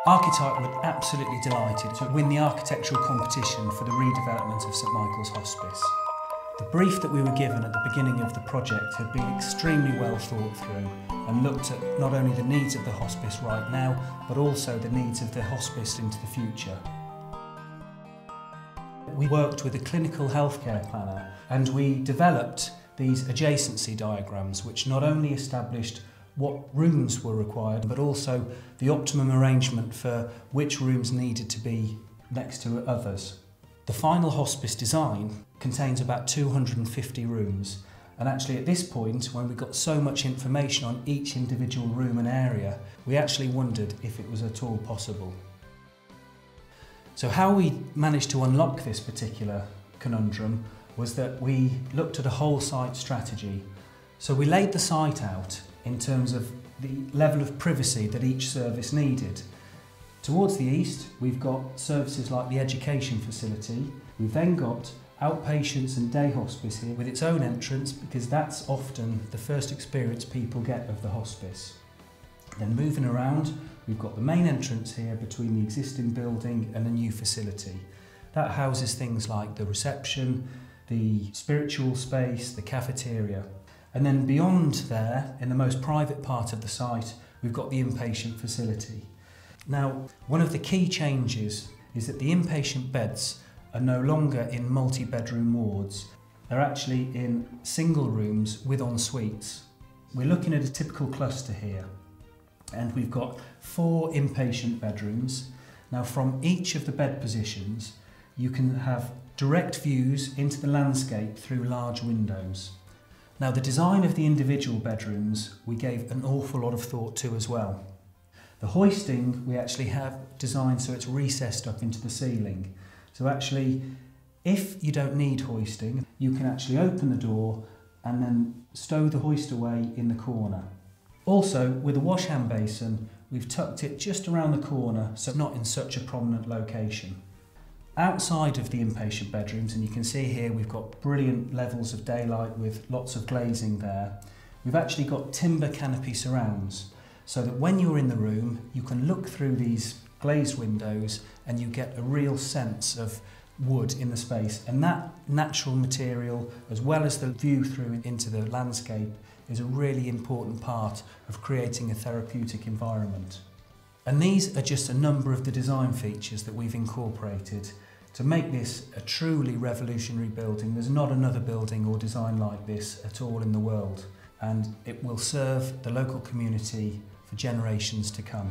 Archetype were absolutely delighted to win the architectural competition for the redevelopment of St Michael's Hospice. The brief that we were given at the beginning of the project had been extremely well thought through and looked at not only the needs of the hospice right now, but also the needs of the hospice into the future. We worked with a clinical healthcare planner and we developed these adjacency diagrams which not only established what rooms were required but also the optimum arrangement for which rooms needed to be next to others. The final hospice design contains about 250 rooms, and actually at this point, when we got so much information on each individual room and area, we actually wondered if it was at all possible. So how we managed to unlock this particular conundrum was that we looked at a whole site strategy. So we laid the site out in terms of the level of privacy that each service needed. Towards the east, we've got services like the education facility. We've then got outpatients and day hospice here with its own entrance, because that's often the first experience people get of the hospice. Then moving around, we've got the main entrance here between the existing building and the new facility. That houses things like the reception, the spiritual space, the cafeteria. And then beyond there, in the most private part of the site, we've got the inpatient facility. Now, one of the key changes is that the inpatient beds are no longer in multi-bedroom wards. They're actually in single rooms with en-suites. We're looking at a typical cluster here, and we've got 4 inpatient bedrooms. Now, from each of the bed positions, you can have direct views into the landscape through large windows. Now, the design of the individual bedrooms we gave an awful lot of thought to as well. The hoisting we actually have designed so it's recessed up into the ceiling. So actually, if you don't need hoisting, you can actually open the door and then stow the hoist away in the corner. Also, with the wash hand basin, we've tucked it just around the corner, so not in such a prominent location. Outside of the inpatient bedrooms, and you can see here we've got brilliant levels of daylight with lots of glazing there, we've actually got timber canopy surrounds, so that when you're in the room, you can look through these glazed windows and you get a real sense of wood in the space. And that natural material, as well as the view through into the landscape, is a really important part of creating a therapeutic environment. And these are just a number of the design features that we've incorporated to make this a truly revolutionary building. There's not another building or design like this at all in the world, and it will serve the local community for generations to come.